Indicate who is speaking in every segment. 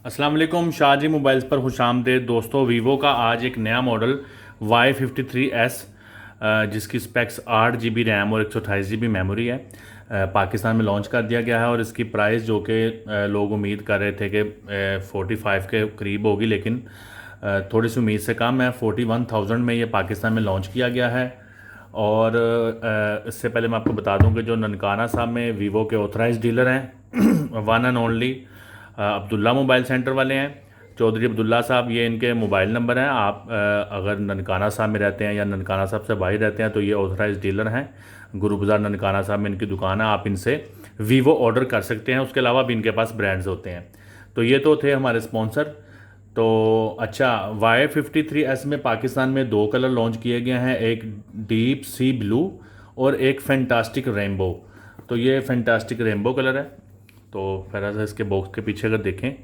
Speaker 1: अस्सलाम वालेकुम, शाहजी मोबाइल्स पर खुशामदीद दोस्तों। वीवो का आज एक नया मॉडल Y53s जिसकी स्पेक्स 8 GB रैम और 128 GB मेमोरी है, पाकिस्तान में लॉन्च कर दिया गया है। और इसकी प्राइस जो कि लोग उम्मीद कर रहे थे कि 45 के करीब होगी, लेकिन थोड़ी सी उम्मीद से कम है। 41,000 में ये पाकिस्तान में लॉन्च किया गया है। और इससे पहले मैं आपको बता दूं कि जो ननकाना साहब में वीवो के ऑथराइज डीलर हैं one and only Abdullah mobile centre वाले हैं, चौधरी अब्दुल्ला साहब। ये इनके मोबाइल नंबर हैं। आप अगर ननकाना साहब में रहते हैं या ननकाना साहब से बाहर रहते हैं तो ये ऑथराइज डीलर हैं। गुरु बाज़ार ननकाना साहब में इनकी दुकान है, आप इनसे वीवो ऑर्डर कर सकते हैं। उसके अलावा भी इनके पास ब्रांड्स होते हैं। तो ये तो थे हमारे स्पॉन्सर। तो अच्छा, Y53s में पाकिस्तान में दो कलर लॉन्च किए गए हैं, एक डीप सी ब्लू और एक फैंटास्टिक रेनबो। तो ये फैंटास्टिक रेनबो कलर है। तो फिर से इसके बॉक्स के पीछे अगर देखें,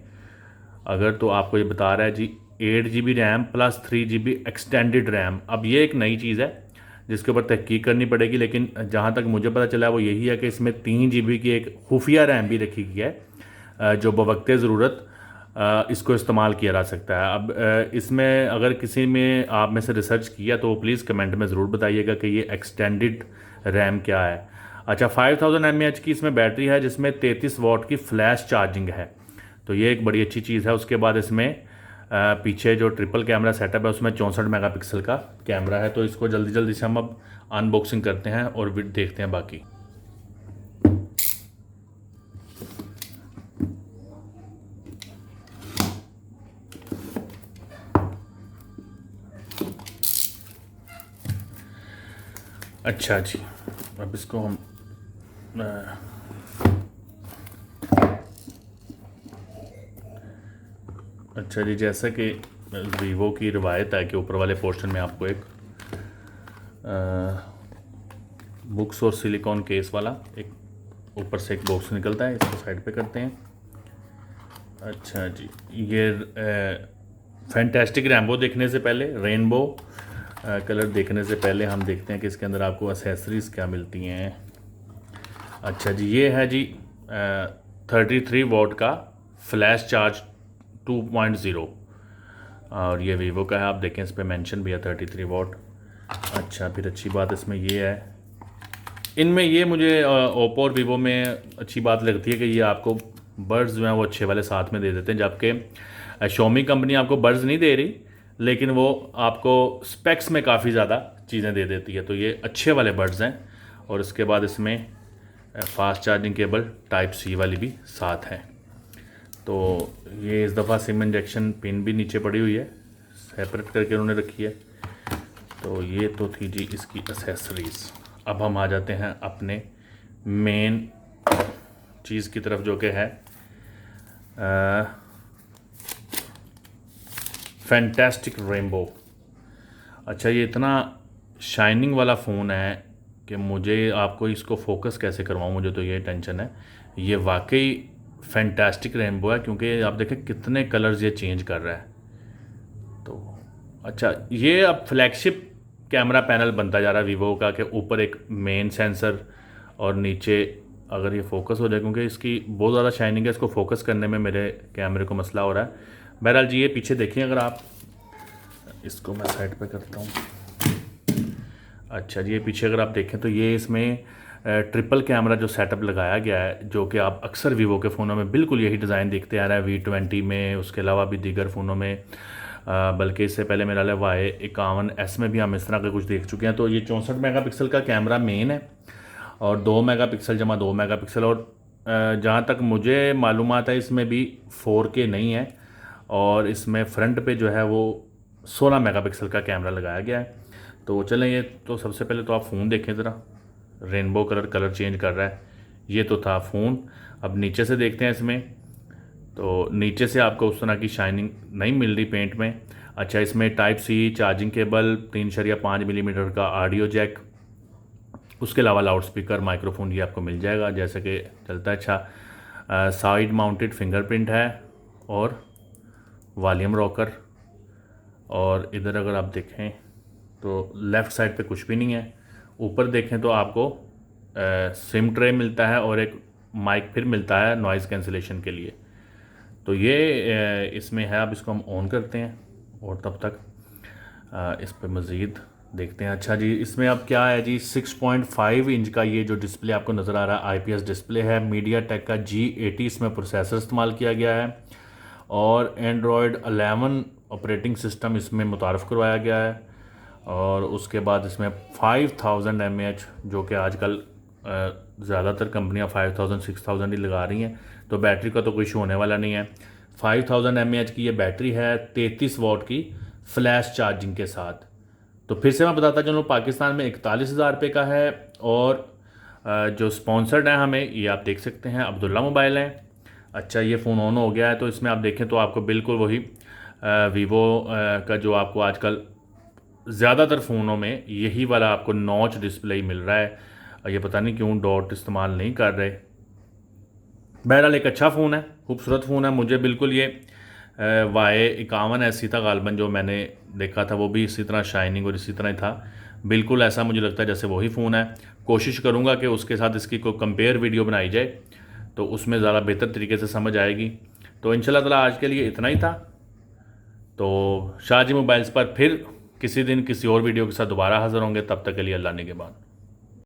Speaker 1: अगर तो आपको ये बता रहा है जी 8 GB RAM plus 3 GB extended RAM. अब ये एक नई चीज़ है जिसके ऊपर तहकीक करनी पड़ेगी, लेकिन जहाँ तक मुझे पता चला है वो यही है कि इसमें 3 GB की एक खुफिया रैम भी रखी गई है जो बवक्ते ज़रूरत इसको इस्तेमाल किया जा सकता है। अब इसमें अगर किसी में आप में से रिसर्च किया तो प्लीज़ कमेंट में ज़रूर बताइएगा कि ये एक्सटेंडेड रैम क्या है। अच्छा, 5000 mAh की इसमें बैटरी है जिसमें 33 वाट की फ्लैश चार्जिंग है। तो ये एक बड़ी अच्छी चीज़ है। उसके बाद इसमें पीछे जो ट्रिपल कैमरा सेटअप है उसमें 64 मेगापिक्सल का कैमरा है। तो इसको जल्दी जल्दी से हम अब अनबॉक्सिंग करते हैं और देखते हैं बाकी। अच्छा जी, अब इसको हम अच्छा जी, जैसा कि वीवो की रिवायत है कि ऊपर वाले पोर्शन में आपको एक बुक्स और सिलिकॉन केस वाला एक ऊपर से एक बॉक्स निकलता है। इसको साइड पे करते हैं। अच्छा जी, ये फैंटास्टिक रैम्बो देखने से पहले, रेनबो कलर देखने से पहले हम देखते हैं कि इसके अंदर आपको एसेसरीज़ क्या मिलती हैं। अच्छा जी, ये है जी 33 वाट का फ्लैश चार्ज 2.0 और ये वीवो का है। आप देखें इस पर मेंशन भी है 33 वाट। अच्छा, फिर अच्छी बात इसमें ये है, इनमें ये मुझे ओप्पो और वीवो में अच्छी बात लगती है कि ये आपको बड्स जो हैं वो अच्छे वाले साथ में दे देते हैं, जबकि शोमी कंपनी आपको बड्स नहीं दे रही, लेकिन वो आपको स्पेक्स में काफ़ी ज़्यादा चीज़ें दे देती है। तो ये अच्छे वाले बड्स हैं। और इसके बाद इसमें fast charging cable type C वाली भी साथ है। तो ये इस दफ़ा सिम इंजेक्शन पिन भी नीचे पड़ी हुई है, सेपरेट करके उन्होंने रखी है। तो ये तो थी जी इसकी एसेसरीज़। अब हम आ जाते हैं अपने मेन चीज़ की तरफ जो कि है फैंटास्टिक रेनबो। अच्छा, ये इतना शाइनिंग वाला फ़ोन है कि मुझे आपको इसको फोकस कैसे करवाऊँ, मुझे तो ये टेंशन है। ये वाकई फैंटास्टिक रेनबो है क्योंकि आप देखें कितने कलर्स ये चेंज कर रहा है। तो अच्छा, ये अब फ्लैगशिप कैमरा पैनल बनता जा रहा है वीवो का, कि ऊपर एक मेन सेंसर और नीचे अगर ये फोकस हो जाए, क्योंकि इसकी बहुत ज़्यादा शाइनिंग है, इसको फोकस करने में मेरे कैमरे को मसला हो रहा है। बहरहाल जी, ये पीछे देखिए, अगर आप इसको मैं साइड पे करता हूँ। अच्छा जी, ये पीछे अगर आप देखें तो ये इसमें ट्रिपल कैमरा जो सेटअप लगाया गया है, जो कि आप अक्सर वीवो के फ़ोनों में बिल्कुल यही डिज़ाइन देखते आ रहा है, V20 में, उसके अलावा भी दीगर फ़ोनों में, बल्कि इससे पहले मेरा Y51s में भी हम इस तरह का कुछ देख चुके हैं। तो ये 64 मेगापिक्सल का कैमरा मेन है और 2 मेगापिक्सल जमा 2 मेगापिक्सल। और जहाँ तक मुझे मालूमात है इसमें भी 4K नहीं है, और इसमें फ्रंट पे जो है वो 16 मेगापिक्सल का कैमरा लगाया गया है। तो चलें, ये तो सबसे पहले तो आप फ़ोन देखें ज़रा, रेनबो कलर चेंज कर रहा है। ये तो था फ़ोन। अब नीचे से देखते हैं इसमें। तो नीचे से आपको उस तरह की शाइनिंग नहीं मिल रही पेंट में। अच्छा, इसमें type C charging cable, 3.5 millimetre का ऑडियो जैक, उसके अलावा लाउड स्पीकर, माइक्रोफोन ये आपको मिल जाएगा जैसे कि चलता है। अच्छा, साइड माउंटेड फिंगरप्रिंट है और वॉल्यूम रॉकर। और इधर अगर आप देखें तो लेफ़्ट साइड पे कुछ भी नहीं है। ऊपर देखें तो आपको सिम ट्रे मिलता है और एक माइक फिर मिलता है नॉइज़ कैंसिलेशन के लिए। तो ये इसमें है। अब इसको हम ऑन करते हैं और तब तक इस पर मज़ीद देखते हैं। अच्छा जी, इसमें अब क्या है जी, 6.5 इंच का ये जो डिस्प्ले आपको नज़र आ रहा है IPS डिस्प्ले है। मीडिया टेक का G80 इसमें प्रोसेसर इस्तेमाल किया गया है और एंड्रॉयड 11 ऑपरेटिंग सिस्टम इसमें मुतारफ़ करवाया गया है। और उसके बाद इसमें 5000 mAh, जो कि आजकल ज़्यादातर कंपनियां 5000 6000 ही लगा रही हैं, तो बैटरी का तो कोई इशू होने वाला नहीं है। 5000 mAh की ये बैटरी है 33 वाट की फ्लैश चार्जिंग के साथ। तो फिर से मैं बताता चलूँ, पाकिस्तान में 41,000 रुपये का है। और जो स्पॉन्सर्ड है हमें, ये आप देख सकते हैं, अब्दुल्ला मोबाइल है। अच्छा, ये फ़ोन ऑन हो गया है, तो इसमें आप देखें तो आपको बिल्कुल वही वीवो का जो आपको आजकल ज़्यादातर फ़ोनों में यही वाला आपको नॉच डिस्प्ले ही मिल रहा है। ये पता नहीं क्यों डॉट इस्तेमाल नहीं कर रहे। बहरहाल एक अच्छा फ़ोन है, खूबसूरत फ़ोन है। मुझे बिल्कुल ये Y51 था गालबन, जो मैंने देखा था वो भी इसी तरह शाइनिंग और इसी तरह ही था। बिल्कुल ऐसा मुझे लगता है जैसे वही फ़ोन है। कोशिश करूँगा कि उसके साथ इसकी कोई कंपेयर वीडियो बनाई जाए, तो उसमें ज़्यादा बेहतर तरीके से समझ आएगी। तो इंशाल्लाह ताला आज के लिए इतना ही था। तो शाहजी मोबाइल्स पर फिर किसी दिन किसी और वीडियो के साथ दोबारा हाज़िर होंगे। तब तक के लिए अल्लाह ने के बाद।